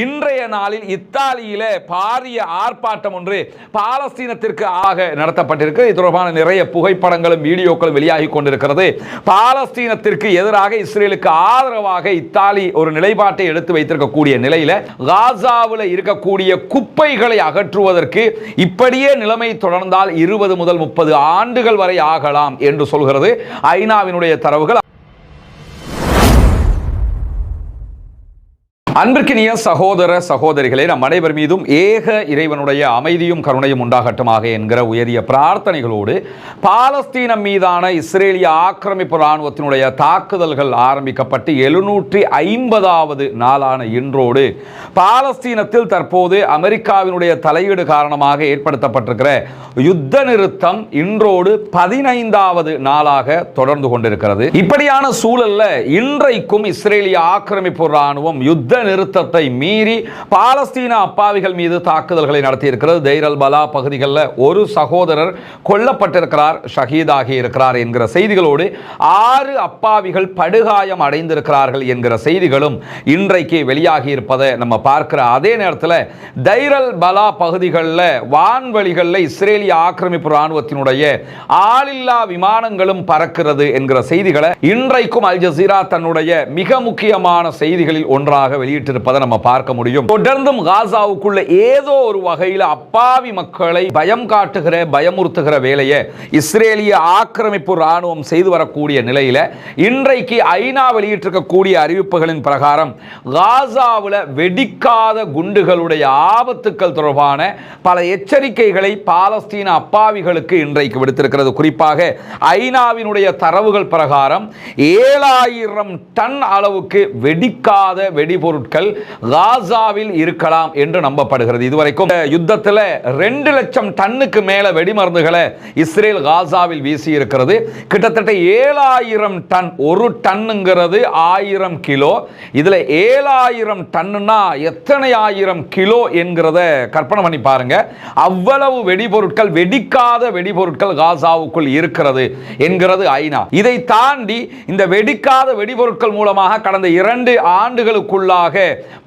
இன்றைய நாளில் இத்தாலியிலே பாரிய ஆர்ப்பாட்டம் ஒன்று பாலஸ்தீனத்திற்கு நடத்தப்பட்டிருக்கு. இது தொடர்பான நிறைய புகைப்படங்களும் வீடியோக்களும் வெளியாகி கொண்டிருக்கிறது. பாலஸ்தீனத்திற்கு எதிராக இஸ்ரேலுக்கு ஆதரவாக இத்தாலி ஒரு நிலைப்பாட்டை எடுத்து வைத்திருக்கக்கூடிய நிலையில காசாவில் இருக்கக்கூடிய குப்பைகளை அகற்றுவதற்கு இப்படியே நிலைமை தொடர்ந்தால் 20 முதல் 30 ஆண்டுகள் வரை ஆகலாம் என்று சொல்கிறது ஐநாவினுடைய தரவுகள். அன்பிற்கினிய சகோதர சகோதரிகளே, நம் அனைவர் மீதும் ஏக இறைவனுடைய அமைதியும் கருணையும் உண்டாகட்டுமாக என்கிற உயரிய பிரார்த்தனைகளோடு பாலஸ்தீனம் மீதான இஸ்ரேலிய ஆக்கிரமிப்பு இராணுவத்தினுடைய தாக்குதல்கள் ஆரம்பிக்கப்பட்டு 750வது நாளான இன்றோடு பாலஸ்தீனத்தில் தற்போது அமெரிக்காவினுடைய தலையீடு காரணமாக ஏற்படுத்தப்பட்டிருக்கிற யுத்த நிறுத்தம் இன்றோடு 15வது நாளாக தொடர்ந்து கொண்டிருக்கிறது. இப்படியான சூழல்ல இன்றைக்கும் இஸ்ரேலிய ஆக்கிரமிப்பு இராணுவம் யுத்த நிறுத்தத்தை மீறி பாலஸ்தீன அப்பாவிகள் மீது தாக்குதல்களை நடத்தியிருக்கிறது. தெய்ர் அல் பலா பகுதிகளில் ஒரு சகோதரர் கொல்லப்பட்டிருக்கிறார், ஷஹீதாகி இருக்கிறார் என்கிற செய்திகளோடு 6 அப்பாவிகள் படுகாயம் அடைந்திருக்கிறார்கள் என்கிற செய்திகளும் இன்றைக்கு வெளியாகி இருப்பதை நம்ம பார்க்கிற அதே நேரத்தில் தெய்ர் அல் பலா பகுதிகளில் வான்வெளிகளில் இஸ்ரேலிய ஆக்கிரமிப்பு இராணுவத்தினுடைய ஆளில்லா விமானங்களும் பறக்கிறது என்கிற செய்திகளை இன்றைக்கும் அல் ஜசீரா தன்னுடைய மிக முக்கியமான செய்திகளில் ஒன்றாக வெளியிட்டிருப்பதை நம்ம பார்க்க முடியும். தொடர்ந்தும் காசாவுக்குள்ள ஏதோ ஒரு வகையில் அப்பாவி மக்களை பயம் காட்டுகிற பயமுறுத்துகிற வேலையை இஸ்ரேலிய ஆக்கிரமிப்பு இராணுவம் செய்து வரக்கூடிய நிலையில இன்றைக்கு ஐநா வெளியிட்டிருக்கக்கூடிய அறிவிப்புகளின் பிரகாரம் காசாவில் வெடிக்காத குண்டுகளுடைய ஆபத்துக்கள் தொடர்பான பல எச்சரிக்கைகளை பாலஸ்தீன அப்பாவிகளுக்கு இன்றைக்கு விடுத்திருக்கிறது. குறிப்பாக ஐநாவினுடைய தரவுகள் பிரகாரம் 7000 டன் அளவுக்கு வெடிக்காத வெடிபொருட்கள் காசாவில் இருக்கலாம் என்று நம்பப்படுகிறது. இதுவரைக்கும் யுத்தத்தில் 2 லட்சம் டன்னுக்கு மேல வெடிமருந்துகளை இஸ்ரேல் காசாவில் வீசி இருக்கிறது. கிட்டத்தட்ட 7000 டன், ஒரு டன்னுங்கிறது 1000 கிலோ. இதுல 7000 டன்னுனா எத்தனை ஆயிரம் கிலோ என்கிறத கற்பனை பண்ணி பாருங்க. அவ்வளவு வெடிபொருட்கள், வெடிக்காத வெடிபொருட்கள் காசாவுக்குள் இருக்கிறது என்கிறது ஐநா. இதை தாண்டி இந்த வெடிக்காத வெடிபொருட்கள் மூலமாக கடந்த 2 ஆண்டுகளுக்குள்ளாக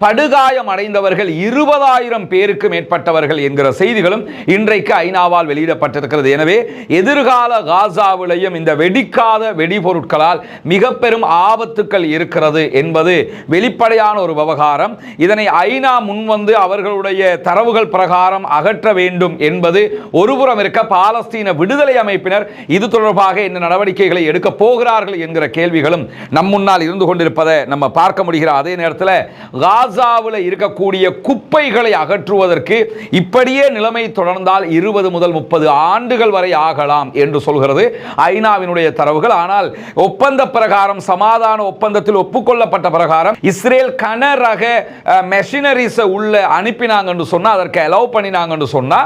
படுகாயம் அடைந்தவர்கள் 20,000 பேருக்கு மேற்பட்டவர்கள் என்கிற செய்திகளும் இன்றைக்கு ஐநாவால் வெளியிடப்பட்டிருக்கிறது. எனவே எதிர்கால காசாவிலையும் இந்த வெடிக்காத வெடிபொருட்களால் மிக பெரும் ஆபத்துக்கள் இருக்கிறது என்பது வெளிப்படையான ஒரு விவகாரம். இதனை ஐநா முன்வந்து அவர்களுடைய தரவுகள் பிரகாரம் அகற்ற வேண்டும் என்பது ஒருபுறம் இருக்க, பாலஸ்தீன விடுதலை அமைப்பினர் இது தொடர்பாக என்ன நடவடிக்கைகளை எடுக்க போகிறார்கள் என்கிற கேள்விகளும் நம் முன்னால் இருந்து கொண்டிருப்பதை நம்ம பார்க்க முடிகிற அதே நேரத்தில் காசாவில் இருக்கக்கூடிய குப்பைகளை அகற்றுவதற்கு இப்படியே நிலைமை தொடர்ந்தால் 20 முதல் 30 ஆண்டுகள் வரை ஆகலாம் என்று சொல்கிறது ஐநாவினுடைய தரவுகள். ஆனால் ஒப்பந்த பிரகாரம், சமாதான ஒப்பந்தத்தில் ஒப்புக்கொள்ளப்பட்ட பிரகாரம் இஸ்ரேல் கனரக மெஷினரிஸ் உள்ள அனுப்பினாங்க என்று சொன்னா, அதற்கு அலோவ் பண்ணினாங்க என்று சொன்னா,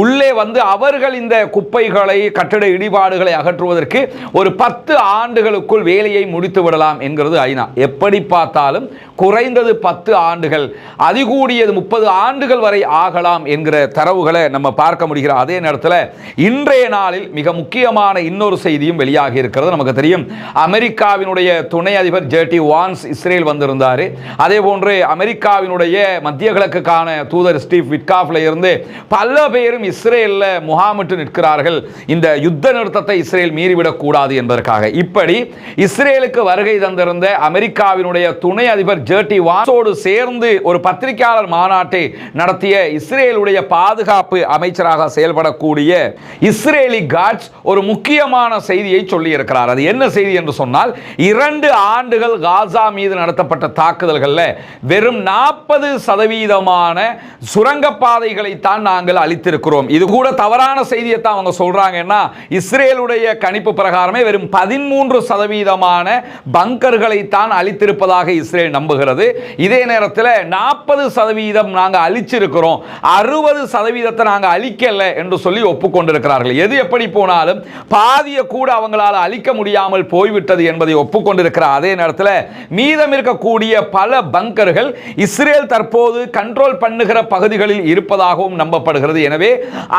உள்ளே வந்து அவர்கள் இந்த குப்பைகளை, கட்டட இடிபாடுகளை அகற்றுவதற்கு ஒரு 10 ஆண்டுகளுக்குள் வேலையை முடித்து விடலாம் என்கிறது ஐநா. எப்படி பார்த்தாலும் குறைந்தது 10 ஆண்டுகள், அதிகூடியது 30 ஆண்டுகள் வரை ஆகலாம் என்கிற தரவுகளை நம்ம பார்க்க முடிகிற அதே நேரத்தில் இன்றைய நாளில் மிக முக்கியமான இன்னொரு செய்தியும் வெளியாகி இருக்கிறது. நமக்கு தெரியும், அமெரிக்காவினுடைய துணை அதிபர் ஜே.டி. வான்ஸ் இஸ்ரேல் வந்திருந்தார். அதே போன்று அமெரிக்காவினுடைய மத்திய கிழக்குக்கான தூதர் ஸ்டீவ் விட்காஃப்ல இருந்து பல பேரும் இஸ்ரேலில் முகாமிட்டு நிற்கிறார்கள், இந்த யுத்த நிறுத்தத்தை இஸ்ரேல் மீறிவிடக் கூடாது என்பதற்காக. இப்படி இஸ்ரேலுக்கு வருகை தந்திருந்த அமெரிக்காவினுடைய துணை அதிபர் ஜே.டி. வான்ஸோடு சேர்ந்து ஒரு பத்திரிகையாளர் மாநாட்டை நடத்திய இஸ்ரேலுடைய பாதுகாப்பு அமைச்சராக செயல்படக்கூடிய இஸ்ரேலி காட்ஸ் ஒரு முக்கியமான செய்தியை சொல்லி இருக்கிறார். அது என்ன செய்தி என்று சொன்னால், 2 ஆண்டுகள் காசா மீது நடத்தப்பட்ட தாக்குதல்களில் வெறும் 40% சுரங்கப்பாதைகளை தான் நாங்கள் அளித்திருக்கிறோம். இது கூட தவறான செய்தியை தான் அவங்க சொல்றாங்கன்னா, இஸ்ரேலுடைய கணிப்பு பிரகாரமே வெறும் 13% பங்கர்களை தான் அளித்திருப்பதாக இஸ்ரேல் நம்புகிறது. இதே நேரத்தில் 40% நாங்கள் அழிச்சிருக்கிறோம், 60% நாங்கள் அழிக்கல என்று சொல்லி ஒப்புக்கொண்டிருக்கிறார்கள். எது எப்படி போனாலும் பாதியை கூட அவங்களால் அழிக்க முடியாமல் போய்விட்டது என்பதை ஒப்புக்கொண்டிருக்கிற அதே நேரத்தில் மீதம் இருக்கக்கூடிய பல பங்கர்கள் இஸ்ரேல் தற்போது கண்ட்ரோல் பண்ணுகிற பகுதிகளில் இருப்பதாகவும் நம்பப்படுகிறது. எனவே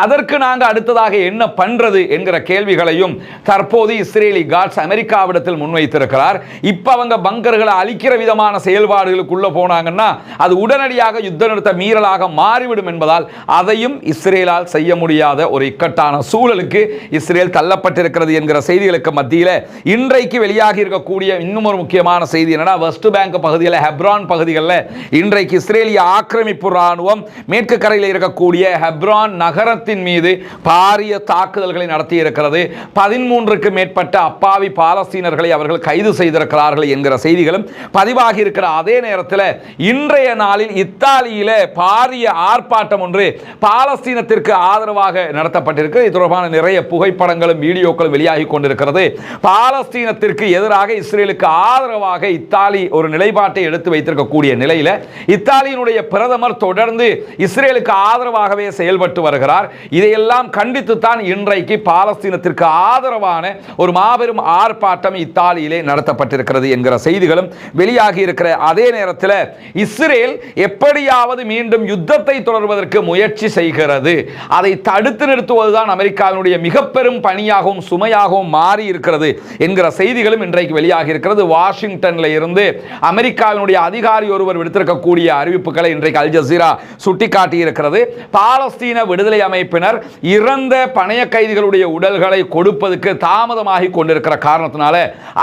அதற்கு நாங்கள் அடுத்ததாக என்ன பண்றது என்கிற கேள்விகளையும் தற்போது இஸ்ரேலி காட்ஸ் அமெரிக்காவிடத்தில் முன்வைத்திருக்கிறார். இப்ப அவங்க பங்கர்களை அழிக்கிற விதமான செயல்பாடுகளுக்குள்ள உள்ள போனாங்கன்னா அது உடனடியாக யுத்த நிறுத்த மீறலாக மாறிவிடும் என்பதால் அதையும் இஸ்ரேலால் செய்ய முடியாத ஒரு இக்கட்டான சூழலுக்கு இஸ்ரேல் தள்ளப்பட்டிருக்கிறது என்கிற செய்திகளுக்கு மத்தியில் இன்றைக்கு வெளியாகி இருக்கக்கூடிய இன்னும் ஒரு முக்கியமான செய்தி என்னன்னா, வெஸ்ட் பேங்க் பகுதியில் ஹெப்ரான் பகுதிகளில் இன்றைக்கு இஸ்ரேலிய ஆக்கிரமிப்பு ராணுவம் மேற்கு கரையில் இருக்கக்கூடிய ஹெப்ரான் நகரத்தின் மீது பாரிய தாக்குதல்களை நடத்தி இருக்கிறது. 13க்கு மேற்பட்ட அப்பாவி பாலஸ்தீனர்களை அவர்கள் கைது செய்திருக்கிறார்கள் என்கிற செய்திகளும் பதிவாகி இருக்கிற அதே நேரத்தில் இன்றைய நாளில் இத்தாலியில பாரிய ஆர்ப்பாட்டம் ஒன்று பாலஸ்தீனத்திற்கு ஆதரவாக நடத்தப்பட்டிருக்கு. இது தொடர்பான நிறைய புகைப்படங்களும் வீடியோக்களும் வெளியாகி கொண்டிருக்கிறது. பாலஸ்தீனத்திற்கு எதிராக இஸ்ரேலுக்கு ஆதரவாக இத்தாலி ஒரு நிலைப்பாட்டை எடுத்து வைத்திருக்கக்கூடிய நிலையில இத்தாலியினுடைய பிரதமர் தொடர்ந்து இஸ்ரேலுக்கு ஆதரவாகவே செயல்பட்டு வருகிறார். இதையெல்லாம் கண்டித்துத்தான் இன்றைக்கு பாலஸ்தீனத்திற்கு ஆதரவான ஒரு மாபெரும் ஆர்ப்பாட்டம் இத்தாலியிலே நடத்தப்பட்டிருக்கிறது என்கிற செய்திகளும் வெளியாகி இருக்கிற அதே நேரத்தில் இஸ்ரேல் எப்படியாவது மீண்டும் யுத்தத்தை தொடர்வதற்கு முயற்சி செய்கிறது. அதை தடுத்து நிறுத்துவதுதான் அமெரிக்காவினுடைய மிக பெரும் பணியாகவும் சுமையாகவும் மாறி இருக்கிறது என்கிற செய்திகளும் இன்றைக்கு வெளியாகி இருக்கிறது. வாஷிங்டன்ல இருந்து அமெரிக்காவினுடைய அதிகாரி ஒருவர் விடுத்திருக்கக்கூடிய அறிவிப்புகளை இன்றைக்கு அல் ஜசீரா சுட்டிக்காட்டி இருக்கிறது. பாலஸ்தீன விடுதலை அமைப்பினர் இறந்த பணைய கைதிகளுடைய உடல்களை கொடுப்பதற்கு தாமதமாகி கொண்டிருக்கிற காரணத்தினால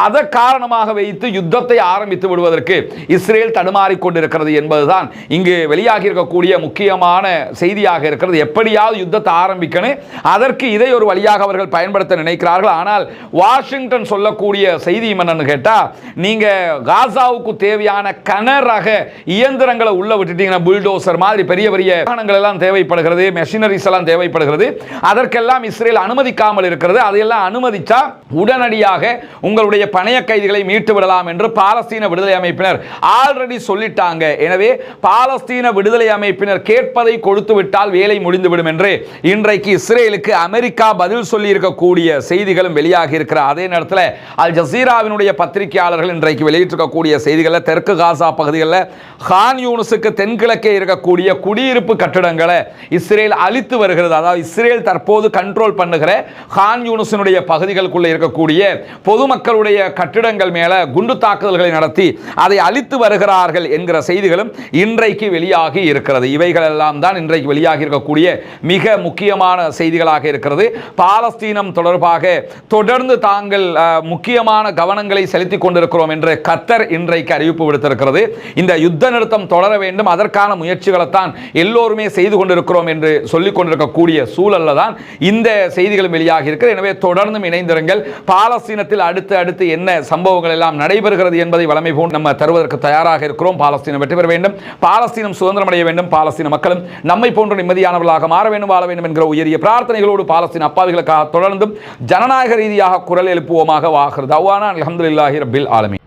அதை காரணமாக வைத்து யுத்தத்தை ஆரம்பித்து விடுவதற்கு இஸ்ரேல் தடுமாறிக் கொண்டிருக்கிறது என்பதுதான் இங்கு வெளியாகி இருக்கக்கூடிய முக்கியமான செய்தியாக இருக்கிறது. எப்படியாவது யுத்தத்தை ஆரம்பிக்கணும், அதற்கு இதை ஒரு வழியாக அவர்கள் பயன்படுத்த நினைக்கிறார்கள். ஆனால் வாஷிங்டன் சொல்லக்கூடிய செய்தி என்னன்னு கேட்டா, நீங்க காசாவுக்கு தேவையான கனரக இயந்திரங்களை உள்ள விட்டுட்டீங்கன்னா, புல்டோசர் மாதிரி பெரிய பெரிய வாகனங்கள் எல்லாம் தேவைப்படுகிறது, மெஷினரிஸ் எல்லாம் தேவைப்படுகிறது, அதற்கெல்லாம் இஸ்ரேல் அனுமதிக்காமல் இருக்கிறது. அதையெல்லாம் அனுமதிச்சா உடனடியாக உங்களுடைய பணைய கைதிகளை மீட்டு விடலாம் என்று பாலஸ்தீன விடுதலை அமைப்பினர் ஆல்ரெடி சொல்லிட்டாங்க. எனவே பாலஸ்தீன விடுதலை அமைப்பினர் கேட்பதை கொடுத்து விட்டால் வேலை முடிந்துவிடும் என்று இன்றைக்கு இஸ்ரேலுக்கு அமெரிக்கா பதில் சொல்லி இருக்கக்கூடிய செய்திகளும் வெளியாகி இருக்கிற அதே நேரத்தில் அல் ஜசீராவினுடைய பத்திரிகையாளர்கள் இன்றைக்கு வெளியிட்டிருக்கக்கூடிய செய்திகளில் தெற்கு காசா பகுதிகளில் கான் யூனிஸுக்கு தென்கிழக்கே இருக்கக்கூடிய குடியிருப்பு கட்டிடங்களை இஸ்ரேல் அழித்து வருகிறது. அதாவது இஸ்ரேல் தற்போது கண்ட்ரோல் பண்ணுகிற கான் யூனிஸினுடைய பகுதிகளுக்குள்ள இருக்கக்கூடிய பொதுமக்களுடைய கட்டிடங்கள் மேல குண்டு தாக்குதல்களை நடத்தி அதை அழித்து வருகிறார்கள் என்கிற செய்திகளும் இன்றைக்கு வெளியாகி இருக்கிறது. இவைகள் எல்லாம் தான் இன்றைக்கு வெளியாகி இருக்கக்கூடிய மிக முக்கியமான செய்திகளாக இருக்கிறது. பாலஸ்தீனம் தொடர்பாக தொடர்ந்து தாங்கள் முக்கியமான கவனங்களை செலுத்திக் கொண்டிருக்கிறோம் என்று கத்தர் இன்றைக்கு அறிவிப்பு விடுத்திருக்கிறது. இந்த யுத்த நிறுத்தம் தொடர வேண்டும், அதற்கான முயற்சிகளைத்தான் எல்லோருமே செய்து கொண்டிருக்கிறோம் என்று சொல்லிக் கொண்டிருக்கக்கூடிய சூழல்ல தான் இந்த செய்திகளும் வெளியாகி இருக்கிறது. எனவே தொடர்ந்தும் இணைந்திருங்கள். பாலஸ்தீனத்தில் அடுத்து என்ன சம்பவங்கள் எல்லாம் நடைபெறுகிறது என்பதை வளமை போல் நம்ம தருவதற்கு தயாராக இருக்கிறோம். பாலஸ்தீனம் வெற்றி பெற வேண்டும், பாலஸ்தீனம் சுதந்திரம் அடைய வேண்டும், பாலஸ்தீன மக்களும் நம்மை போன்ற நிம்மதியானவர்களாக மாற வேண்டும், வாழ வேண்டும் என்கிற உயரிய பிரார்த்தனைகளோடு பாலஸ்தீன அப்பாவிகளுக்காக தொடர்ந்தும் ஜனநாயக ரீதியாக குரல் எழுப்புவோமாக. வாஹிர் தஅவானா அல்ஹம்துலில்லாஹி ரப்பில் ஆலமீன்.